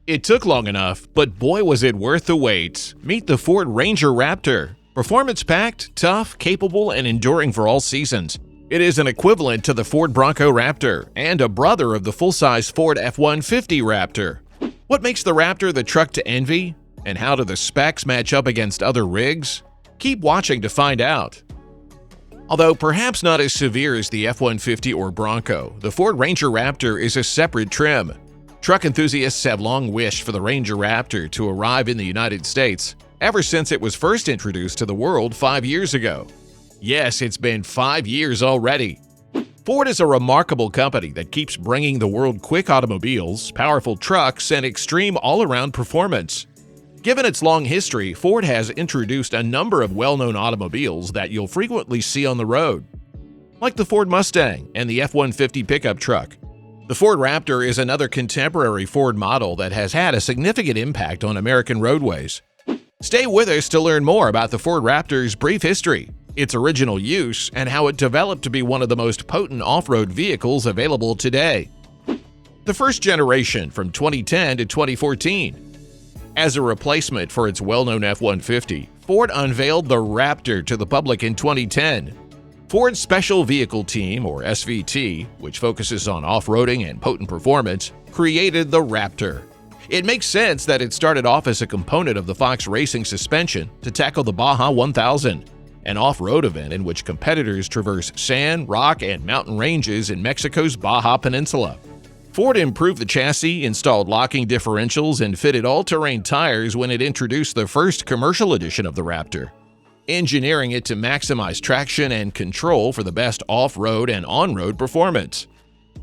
It took long enough, but boy was it worth the wait. Meet the Ford Ranger Raptor. Performance-packed, tough, capable, and enduring for all seasons. It is an equivalent to the Ford Bronco Raptor and a brother of the full-size Ford F-150 Raptor. What makes the Raptor the truck to envy? And how do the specs match up against other rigs? Keep watching to find out. Although perhaps not as severe as the F-150 or Bronco, the Ford Ranger Raptor is a separate trim. Truck enthusiasts have long wished for the Ranger Raptor to arrive in the United States, ever since it was first introduced to the world 5 years ago. Yes, it's been 5 years already. Ford is a remarkable company that keeps bringing the world quick automobiles, powerful trucks, and extreme all-around performance. Given its long history, Ford has introduced a number of well-known automobiles that you'll frequently see on the road, like the Ford Mustang and the F-150 pickup truck. The Ford Raptor is another contemporary Ford model that has had a significant impact on American roadways. Stay with us to learn more about the Ford Raptor's brief history, its original use, and how it developed to be one of the most potent off-road vehicles available today. The first generation from 2010 to 2014. As a replacement for its well-known F-150, Ford unveiled the Raptor to the public in 2010. Ford's Special Vehicle Team, or SVT, which focuses on off-roading and potent performance, created the Raptor. It makes sense that it started off as a component of the Fox Racing suspension to tackle the Baja 1000, an off-road event in which competitors traverse sand, rock, and mountain ranges in Mexico's Baja Peninsula. Ford improved the chassis, installed locking differentials, and fitted all-terrain tires when it introduced the first commercial edition of the Raptor, engineering it to maximize traction and control for the best off-road and on-road performance.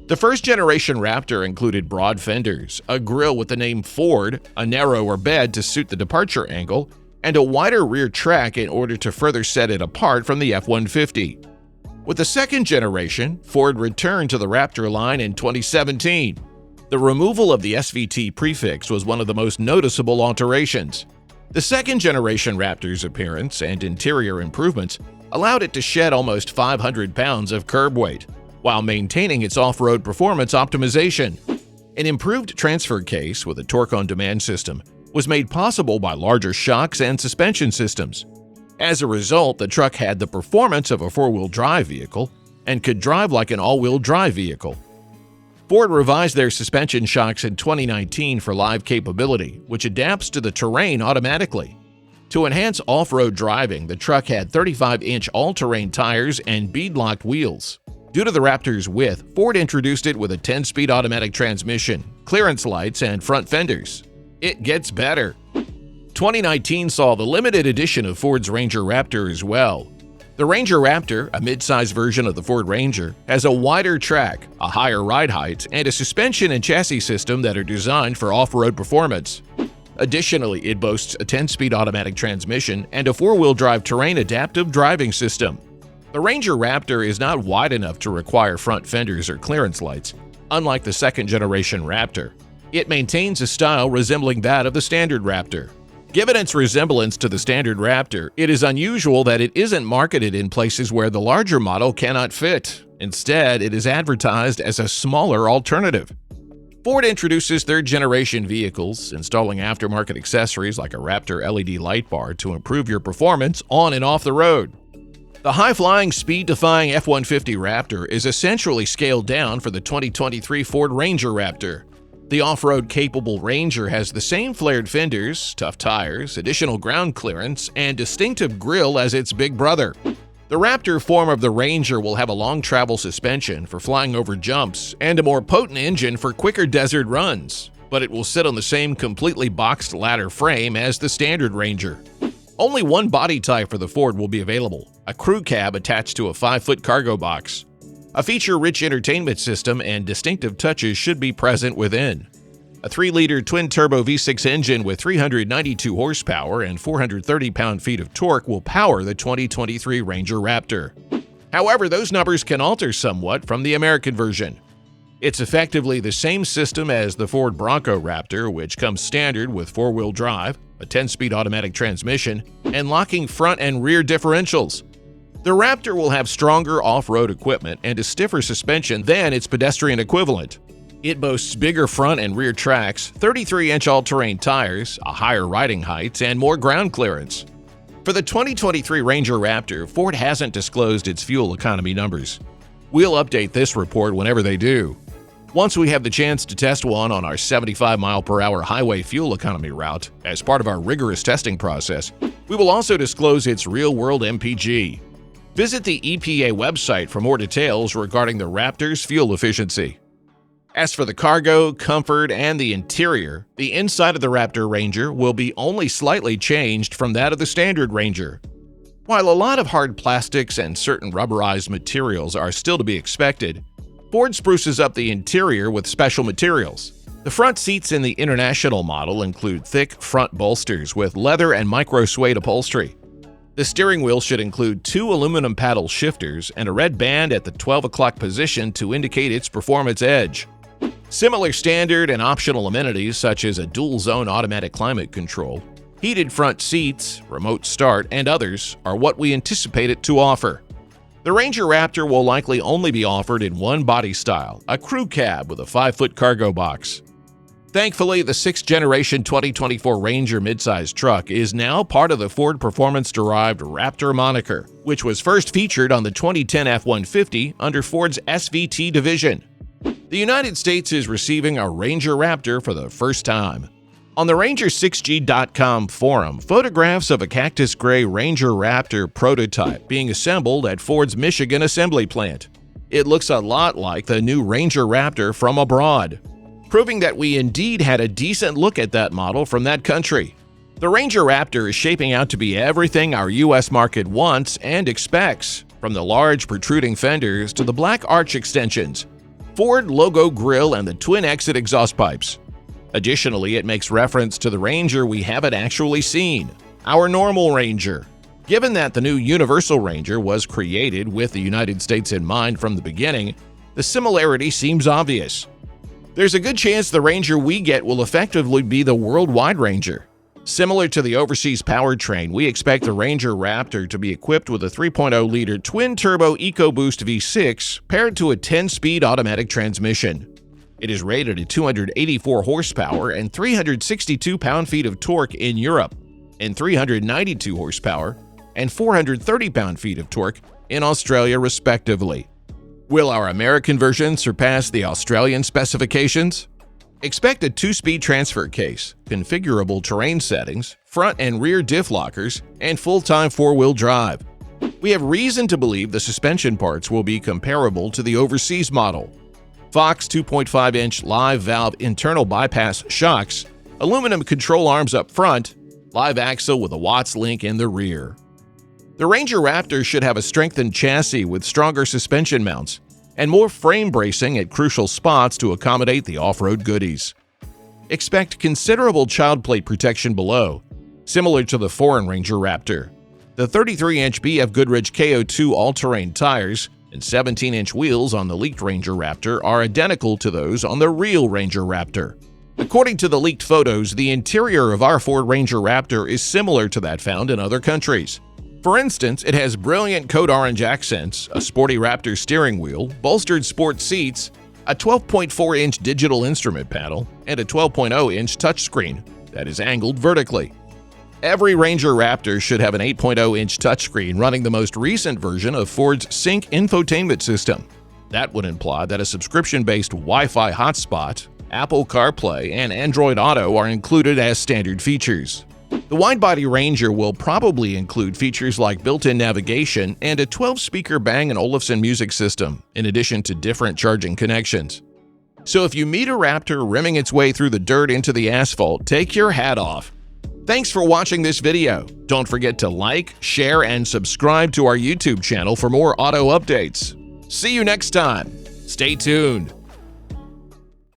The first-generation Raptor included broad fenders, a grille with the name Ford, a narrower bed to suit the departure angle, and a wider rear track in order to further set it apart from the F-150. With the second generation, Ford returned to the Raptor line in 2017. The removal of the SVT prefix was one of the most noticeable alterations. The second-generation Raptor's appearance and interior improvements allowed it to shed almost 500 pounds of curb weight, while maintaining its off-road performance optimization. An improved transfer case with a torque-on-demand system was made possible by larger shocks and suspension systems. As a result, the truck had the performance of a four-wheel drive vehicle and could drive like an all-wheel drive vehicle. Ford revised their suspension shocks in 2019 for live capability, which adapts to the terrain automatically. To enhance off-road driving, the truck had 35-inch all-terrain tires and bead-locked wheels. Due to the Raptor's width, Ford introduced it with a 10-speed automatic transmission, clearance lights, and front fenders. It gets better. 2019 saw the limited edition of Ford's Ranger Raptor as well. The Ranger Raptor, a mid-size version of the Ford Ranger, has a wider track, a higher ride height, and a suspension and chassis system that are designed for off-road performance. Additionally, it boasts a 10-speed automatic transmission and a four-wheel drive terrain adaptive driving system. The Ranger Raptor is not wide enough to require front fenders or clearance lights, unlike the second-generation Raptor. It maintains a style resembling that of the standard Raptor. Given its resemblance to the standard Raptor, it is unusual that it isn't marketed in places where the larger model cannot fit. Instead, it is advertised as a smaller alternative. Ford introduces third-generation vehicles, installing aftermarket accessories like a Raptor LED light bar to improve your performance on and off the road. The high-flying, speed-defying F-150 Raptor is essentially scaled down for the 2023 Ford Ranger Raptor. The off-road capable Ranger has the same flared fenders, tough tires, additional ground clearance, and distinctive grille as its big brother. The Raptor form of the Ranger will have a long travel suspension for flying over jumps and a more potent engine for quicker desert runs, but it will sit on the same completely boxed ladder frame as the standard Ranger. Only one body type for the Ford will be available, a crew cab attached to a 5-foot cargo box. A feature-rich entertainment system and distinctive touches should be present within. A 3-liter twin-turbo V6 engine with 392 horsepower and 430 pound-feet of torque will power the 2023 Ranger Raptor. However, those numbers can alter somewhat from the American version. It's effectively the same system as the Ford Bronco Raptor, which comes standard with 4-wheel drive, a 10-speed automatic transmission, and locking front and rear differentials. The Raptor will have stronger off-road equipment and a stiffer suspension than its pedestrian equivalent. It boasts bigger front and rear tracks, 33-inch all-terrain tires, a higher riding height, and more ground clearance. For the 2023 Ranger Raptor, Ford hasn't disclosed its fuel economy numbers. We'll update this report whenever they do. Once we have the chance to test one on our 75-mile-per-hour highway fuel economy route as part of our rigorous testing process, we will also disclose its real-world MPG. Visit the EPA website for more details regarding the Raptor's fuel efficiency. As for the cargo, comfort, and the interior, the inside of the Raptor Ranger will be only slightly changed from that of the standard Ranger. While a lot of hard plastics and certain rubberized materials are still to be expected, Ford spruces up the interior with special materials. The front seats in the International model include thick front bolsters with leather and micro-suede upholstery. The steering wheel should include 2 aluminum paddle shifters and a red band at the 12 o'clock position to indicate its performance edge. Similar standard and optional amenities such as a dual-zone automatic climate control, heated front seats, remote start, and others are what we anticipate it to offer. The Ranger Raptor will likely only be offered in one body style, a crew cab with a 5-foot cargo box. Thankfully, the 6th-generation 2024 Ranger midsize truck is now part of the Ford performance-derived Raptor moniker, which was first featured on the 2010 F-150 under Ford's SVT division. The United States is receiving a Ranger Raptor for the first time. On the Ranger6G.com forum, photographs of a cactus gray Ranger Raptor prototype being assembled at Ford's Michigan assembly plant. It looks a lot like the new Ranger Raptor from abroad, proving that we indeed had a decent look at that model from that country. The Ranger Raptor is shaping out to be everything our U.S. market wants and expects, from the large protruding fenders to the black arch extensions, Ford logo grille, and the twin-exit exhaust pipes. Additionally, it makes reference to the Ranger we haven't actually seen, our normal Ranger. Given that the new Universal Ranger was created with the United States in mind from the beginning, the similarity seems obvious. There's a good chance the Ranger we get will effectively be the worldwide Ranger. Similar to the overseas powertrain, we expect the Ranger Raptor to be equipped with a 3.0-liter twin-turbo EcoBoost V6 paired to a 10-speed automatic transmission. It is rated at 284 horsepower and 362 pound-feet of torque in Europe, and 392 horsepower and 430 pound-feet of torque in Australia, respectively. Will our American version surpass the Australian specifications? Expect a 2-speed transfer case, configurable terrain settings, front and rear diff lockers, and full-time 4-wheel drive. We have reason to believe the suspension parts will be comparable to the overseas model. Fox 2.5-inch live valve internal bypass shocks, aluminum control arms up front, live axle with a Watts link in the rear. The Ranger Raptor should have a strengthened chassis with stronger suspension mounts and more frame bracing at crucial spots to accommodate the off-road goodies. Expect considerable child plate protection below, similar to the foreign Ranger Raptor. The 33-inch BF Goodrich KO2 all-terrain tires and 17-inch wheels on the leaked Ranger Raptor are identical to those on the real Ranger Raptor. According to the leaked photos, the interior of our Ford Ranger Raptor is similar to that found in other countries. For instance, it has brilliant code orange accents, a sporty Raptor steering wheel, bolstered sport seats, a 12.4-inch digital instrument panel, and a 12.0-inch touchscreen that is angled vertically. Every Ranger Raptor should have an 8.0-inch touchscreen running the most recent version of Ford's Sync infotainment system. That would imply that a subscription-based Wi-Fi hotspot, Apple CarPlay, and Android Auto are included as standard features. The wide-body Ranger will probably include features like built-in navigation and a 12-speaker Bang & Olufsen music system, in addition to different charging connections. So if you meet a Raptor rimming its way through the dirt into the asphalt, take your hat off. Thanks for watching this video. Don't forget to like, share, and subscribe to our YouTube channel for more auto updates. See you next time. Stay tuned.